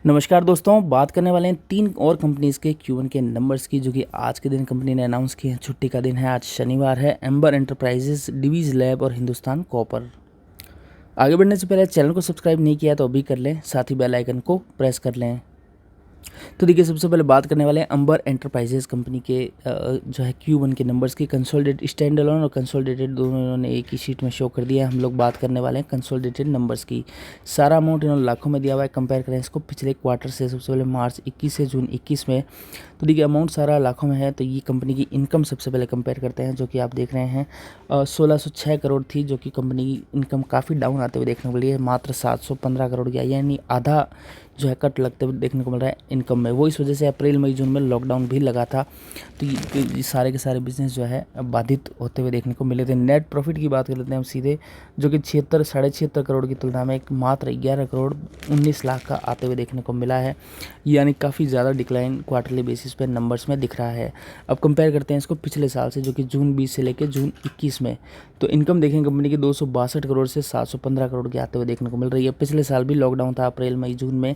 नमस्कार दोस्तों, बात करने वाले हैं 3 और कंपनीज़ के Q1 के नंबर्स की, जो कि आज के दिन कंपनी ने अनाउंस किए हैं। छुट्टी का दिन है, आज शनिवार है। एम्बर एंटरप्राइजेज़, डिवीज़ लैब और हिंदुस्तान कॉपर। आगे बढ़ने से पहले चैनल को सब्सक्राइब नहीं किया तो अभी कर लें, साथ ही बेल आइकन को प्रेस कर लें। तो देखिए, सबसे पहले बात करने वाले हैं अंबर एंटरप्राइजेज़ कंपनी के जो है Q1 के नंबर्स की। कंसोलिडेटेड स्टैंड अलोन और कंसोलिडेटेड दोनों इन्होंने एक ही शीट में शो कर दिया है। हम लोग बात करने वाले हैं कंसोलिडेटेड नंबर्स की। सारा अमाउंट इन्होंने लाखों में दिया हुआ है। कंपेयर करें इसको पिछले क्वार्टर से, सबसे पहले मार्च 21 से जून 21 में। तो देखिए, अमाउंट सारा लाखों में है। तो ये कंपनी की इनकम सबसे पहले कंपेयर करते हैं, जो कि आप देख रहे हैं 1606 करोड़ थी, जो कि कंपनी की इनकम काफ़ी डाउन आते हुए देखने को मिली है। मात्र 715 करोड़ गया, यानी आधा जो है कट लगते हुए देखने को मिल रहा है इनकम में। वो इस वजह से अप्रैल मई जून में लॉकडाउन भी लगा था, तो ये सारे के सारे बिजनेस जो है बाधित होते हुए देखने को मिले थे। नेट प्रॉफिट की बात कर लेते हैं हम सीधे, जो कि 76 करोड़ की तुलना में एक मात्र 11 करोड़ 19 लाख का आते हुए देखने को मिला है, यानी काफ़ी ज़्यादा डिक्लाइन क्वार्टरली बेसिस पे नंबर्स में दिख रहा है। अब कंपेयर करते हैं इसको पिछले साल से, जो कि जून 20 से लेकर जून 21 में। तो इनकम देखें कंपनी की 262 करोड़ से 715 करोड़ के आते हुए देखने को मिल रही है। पिछले साल भी लॉकडाउन था अप्रैल मई जून में,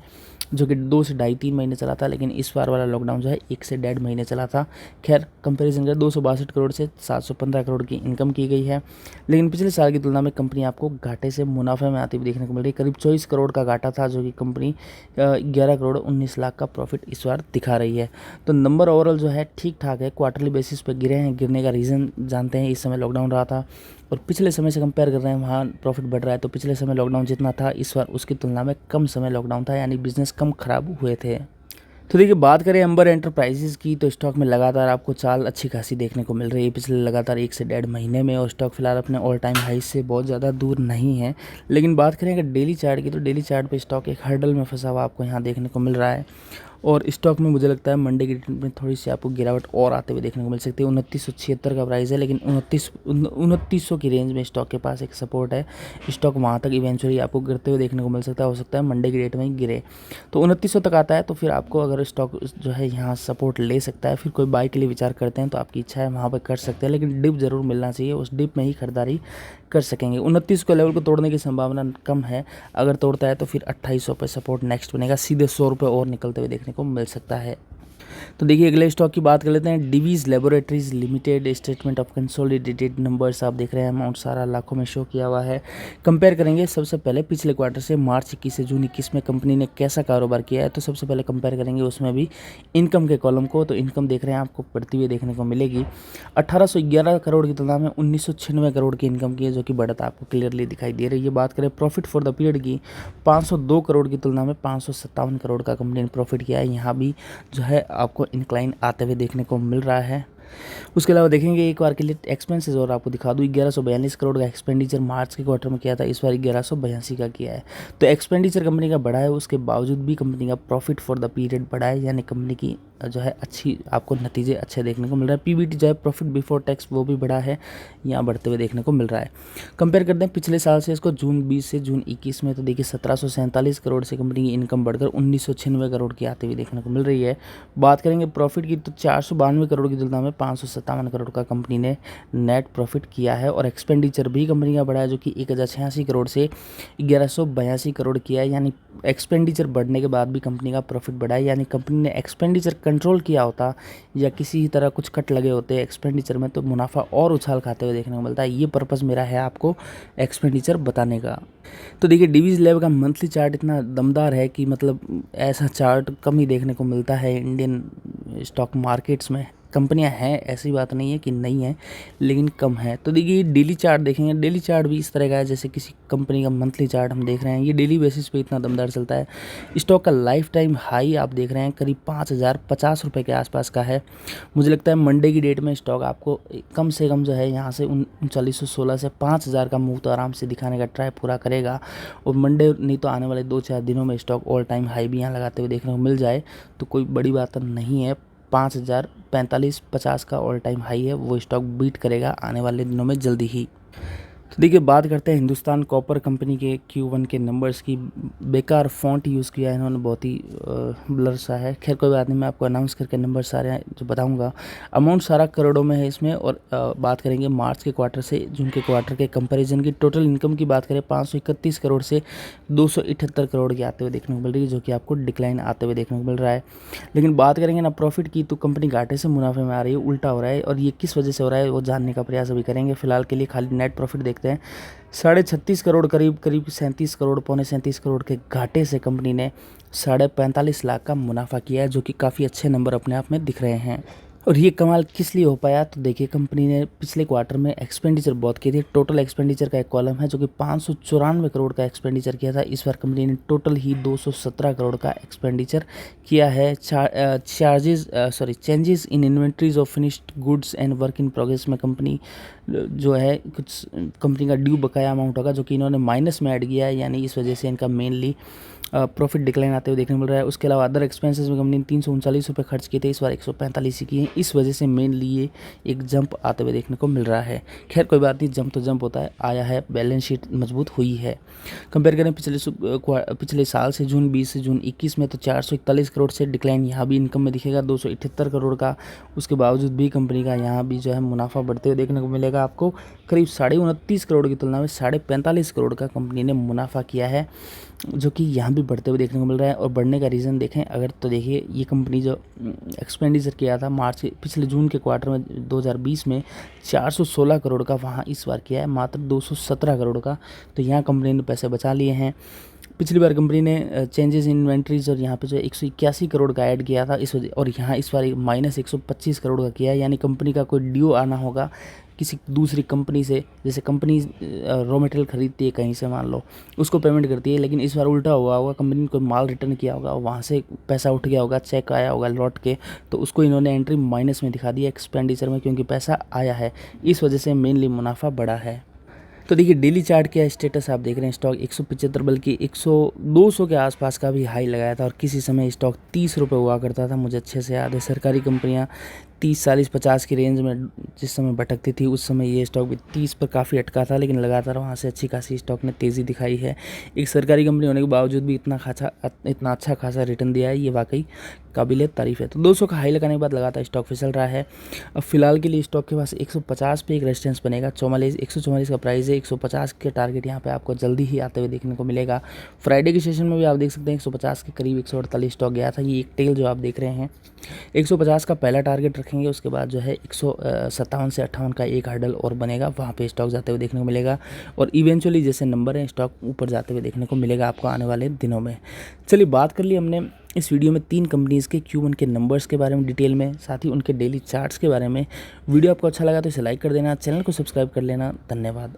जो कि 2 से ढाई 3 महीने चला था, लेकिन इस बार वाला लॉकडाउन जो है 1 से 1.5 महीने चला था। खैर, कंपैरिजन करें 262 करोड़ से 715 करोड़ की इनकम की गई है, लेकिन पिछले साल की तुलना में कंपनी आपको घाटे से मुनाफे में आती हुई देखने को मिल रही है। करीब 24 करोड़ का घाटा था, जो कि कंपनी 11 करोड़ 19 लाख का प्रॉफिट इस बार दिखा रही है। तो नंबर ओवरऑल जो है ठीक ठाक है, क्वार्टरली बेसिस पर गिरे हैं। गिरने का रीज़न जानते हैं, इस समय लॉकडाउन रहा था और पिछले समय से कंपेयर कर रहे हैं, वहाँ प्रॉफिट बढ़ रहा है। तो पिछले समय लॉकडाउन जितना था, इस बार उसकी तुलना में कम समय लॉकडाउन था, यानी बिजनेस कम खराब हुए थे। तो देखिए, बात करें अंबर एंटरप्राइजेज़ की, तो स्टॉक में लगातार आपको चाल अच्छी खासी देखने को मिल रही है पिछले लगातार 1 से 1.5 महीने में, और स्टॉक फिलहाल अपने ऑल टाइम हाई से बहुत ज़्यादा दूर नहीं है। लेकिन बात करें अगर डेली चार्ट की, तो डेली चार्ट पे स्टॉक एक हर्डल में फंसा हुआ आपको यहाँ देखने को मिल रहा है, और स्टॉक में मुझे लगता है मंडे की डेट में थोड़ी सी आपको गिरावट और आते हुए देखने को मिल सकती है। 2976 का प्राइस है, लेकिन 2900 की रेंज में स्टॉक के पास एक सपोर्ट है। स्टॉक वहाँ तक इवेंचुअली आपको गिरते हुए देखने को मिल सकता है, हो सकता है मंडे की डेट में ही गिरे। तो 2900 तक आता है, तो फिर आपको अगर स्टॉक जो है यहाँ सपोर्ट ले सकता है, फिर कोई बाय के लिए विचार करते हैं तो आपकी इच्छा है वहाँ पर कर सकते हैं, लेकिन डिप जरूर मिलना चाहिए, उस डिप में ही खरीदारी कर सकेंगे। 29 के लेवल को तोड़ने की संभावना कम है। अगर तोड़ता है तो फिर 2800 पे सपोर्ट नेक्स्ट बनेगा, सीधे 100 रुपये और निकलते हुए देखने को मिल सकता है। तो देखिए, अगले स्टॉक की बात कर लेते हैं। Divi's laboratories limited, statement of consolidated numbers आप देख रहे हैं, अमाउंट सारा लाखों में शो किया हुआ है। कंपेयर करेंगे सबसे पहले पिछले क्वार्टर से, मार्च 21 से जून 21 में कंपनी ने कैसा कारोबार किया है। तो सबसे पहले कंपेयर करेंगे उसमें भी इनकम के कॉलम को। तो इनकम देख रहे हैं आपको बढ़ती हुई देखने को मिलेगी। 1811 करोड़ की तुलना में 1996 करोड़ की इनकम की है, जो कि बढ़त आपको क्लियरली दिखाई दे रही है। बात करें प्रॉफिट फॉर द पीरियड की, 502 करोड़ की तुलना में 557 करोड़ का कंपनी ने प्रॉफिट किया है। यहाँ भी जो है आपको इंक्लाइन आते हुए देखने को मिल रहा है। उसके अलावा देखेंगे एक बार के लिए एक्सपेंसेस, और आपको दिखा दूँ 1142 करोड़ का एक्सपेंडिचर मार्च के क्वार्टर में किया था, इस बार 1182 का किया है। तो एक्सपेंडिचर कंपनी का बढ़ा है, उसके बावजूद भी कंपनी का प्रॉफिट फॉर द पीरियड बढ़ा है, यानी कंपनी की जो है अच्छी आपको नतीजे अच्छे देखने को मिल रहा है। पीबीटी जो है प्रॉफिट बिफोर टैक्स, वो भी बढ़ा है, यहाँ बढ़ते हुए देखने को मिल रहा है। कंपेयर करते हैं पिछले साल से इसको, जून 20 से जून 21 में, तो देखिए 1747 करोड़ से कंपनी की इनकम बढ़कर 1996 करोड़ की आते हुए देखने को मिल रही है। बात करेंगे प्रॉफिट की, तो 492 करोड़ की तुलना में 557 करोड़ का कंपनी ने नेट प्रॉफिट किया है, और एक्सपेंडिचर भी कंपनी का बढ़ा है, जो कि 1086 करोड़ से 1182 करोड़ किया है, यानी एक्सपेंडिचर बढ़ने के बाद भी कंपनी का प्रॉफिट बढ़ा है। यानी कंपनी ने एक्सपेंडिचर कंट्रोल किया होता, या किसी तरह कुछ कट लगे होते एक्सपेंडिचर में, तो मुनाफा और उछाल खाते हुए देखने को मिलता है। ये पर्पज़ मेरा है आपको एक्सपेंडिचर बताने का। तो देखिए, डिवीज लेव का मंथली चार्ट इतना दमदार है कि मतलब ऐसा चार्ट कम ही देखने को मिलता है इंडियन स्टॉक मार्केट्स में। कंपनियां हैं, ऐसी बात नहीं है कि नहीं है, लेकिन कम है। तो देखिए, डेली चार्ट देखेंगे, डेली चार्ट भी इस तरह का है जैसे किसी कंपनी का मंथली चार्ट हम देख रहे हैं। ये डेली बेसिस पे इतना दमदार चलता है। स्टॉक का लाइफ टाइम हाई आप देख रहे हैं करीब 5050 रुपये के आसपास का है। मुझे लगता है मंडे की डेट में स्टॉक आपको कम से कम जो है यहाँ से 3916 से 5000 का मूव तो आराम से दिखाने का ट्राई पूरा करेगा, और मंडे नहीं तो आने वाले 2-4 दिनों में स्टॉक ऑल टाइम हाई भी यहाँ लगाते हुए देखने को मिल जाए तो कोई बड़ी बात नहीं है। 5045-50 का ऑल टाइम हाई है, वो स्टॉक बीट करेगा आने वाले दिनों में जल्दी ही। तो देखिए बात करते हैं हिंदुस्तान कॉपर कंपनी के Q1 के नंबर्स की। बेकार फ़ॉन्ट यूज़ किया है इन्होंने, बहुत ही ब्लर सा है। खैर कोई बात नहीं, मैं आपको अनाउंस करके नंबर सारे जो बताऊंगा। अमाउंट सारा करोड़ों में है इसमें। और बात करेंगे मार्च के क्वार्टर से जून के क्वार्टर के कंपैरिजन की। टोटल इनकम की बात करें 531 करोड़ से 278 करोड़ की आते हुए देखने को मिल रही है, जो कि आपको डिक्लाइन आते हुए देखने को मिल रहा है। लेकिन बात करेंगे ना प्रॉफिट की, तो कंपनी घाटे से मुनाफे में आ रही है, उल्टा हो रहा है। और ये किस वजह से हो रहा है वो जानने का प्रयास अभी करेंगे। फिलहाल के लिए खाली नेट प्रॉफिट देखते हैं। 36.5 करोड़ करीब 37 करोड़ पौने 37 करोड़ के घाटे से कंपनी ने 45.5 लाख का मुनाफा किया है, जो कि काफ़ी अच्छे नंबर अपने आप में दिख रहे हैं। और ये कमाल किस लिए हो पाया, तो देखिए कंपनी ने पिछले क्वार्टर में एक्सपेंडिचर बहुत किए थे। टोटल एक्सपेंडिचर का एक कॉलम है जो कि 594 करोड़ का एक्सपेंडिचर किया था। इस बार कंपनी ने टोटल ही 217 करोड़ का एक्सपेंडिचर किया है। Changes in inventories of finished goods and work in progress में कंपनी जो है कुछ कंपनी का ड्यू बकाया अमाउंट होगा, जो कि इन्होंने माइनस में ऐड किया है, यानी इस वजह से इनका मेनली प्रॉफिट डिक्लाइन आते हुए देखने को मिल रहा है। उसके अलावा अदर एक्सपेंसेस में कंपनी ने 339 रुपये खर्च किए थे, इस बार 145 ही किए हैं। इस वजह से मेनली ये एक जंप आते हुए देखने को मिल रहा है। खैर कोई बात नहीं, जंप तो जंप होता है, आया है, बैलेंस शीट मजबूत हुई है। कंपेयर करें पिछले साल से जून 20 से जून 21 में, तो 441 करोड़ से डिक्लाइन यहाँ भी इनकम में दिखेगा 278 करोड़ का। उसके बावजूद भी कंपनी का यहाँ भी जो है मुनाफा बढ़ते हुए देखने को मिलेगा आपको। करीब 29.5 करोड़ की तुलना में 45.5 करोड़ का कंपनी ने मुनाफा किया है, जो कि यहाँ भी बढ़ते हुए देखने को मिल रहा है। और बढ़ने का रीज़न देखें अगर, तो देखिए ये कंपनी जो एक्सपेंडिचर किया था पिछले जून के क्वार्टर में 2020 में 416 करोड़ का, वहाँ इस बार किया है मात्र 217 करोड़ का। तो यहाँ कंपनी ने पैसे बचा लिए हैं। पिछली बार कंपनी ने चेंजेस इन इन्वेंट्रीज और यहाँ पे जो 181 करोड़ का ऐड किया था इस वजह, और यहाँ इस बार माइनस 125 करोड़ का किया है। यानी कंपनी का कोई ड्यू आना होगा किसी दूसरी कंपनी से। जैसे कंपनी रॉ मटेरियल खरीदती है कहीं से, मान लो उसको पेमेंट करती है, लेकिन इस बार उल्टा हुआ होगा, कंपनी ने कोई माल रिटर्न किया होगा, वहाँ से पैसा उठ गया होगा, चेक आया होगा लौट के, तो उसको इन्होंने एंट्री माइनस में दिखा दिया एक्सपेंडिचर में, क्योंकि पैसा आया है। इस वजह से मेनली मुनाफा बढ़ा है। तो देखिए डेली चार्ट का स्टेटस आप देख रहे हैं। स्टॉक 175 बल्कि 200 के आसपास का भी हाई लगाया था, और किसी समय स्टॉक 30 रुपये हुआ करता था, मुझे अच्छे से याद है। सरकारी कंपनियां 30, 40, 50 की रेंज में जिस समय भटकती थी, उस समय ये स्टॉक भी 30 पर काफ़ी अटका था, लेकिन लगातार वहाँ से अच्छी खासी स्टॉक ने तेज़ी दिखाई है। एक सरकारी कंपनी होने के बावजूद भी इतना अच्छा खासा रिटर्न दिया है, ये वाकई काबिल तारीफ़ है। तो 200 का हाई लगाने के बाद लगातार स्टॉक फिसल रहा है। अब फिलहाल के लिए स्टॉक के पास 150 पे एक रेजिस्टेंस बनेगा। 144 का प्राइस है। 150 के टारगेट यहाँ पे आपको जल्दी ही आते हुए देखने को मिलेगा। फ्राइडे के सेशन में भी आप देख सकते हैं 150 के करीब 148 स्टॉक गया था। ये एक टेल जो आप देख रहे हैं 150 का पहला टारगेट रखेंगे, उसके बाद जो है 157 से 58 का एक हर्डल और बनेगा, वहाँ पे स्टॉक जाते हुए देखने को मिलेगा। और इवेंचुअली जैसे नंबर है स्टॉक ऊपर जाते हुए देखने को मिलेगा आपको आने वाले दिनों में। चलिए बात कर ली हमने इस वीडियो में 3 कंपनीज़ के Q1 के नंबर्स के बारे में डिटेल में, साथ ही उनके डेली चार्ट्स के बारे में। वीडियो आपको अच्छा लगा तो इसे लाइक कर देना, चैनल को सब्सक्राइब कर लेना। धन्यवाद।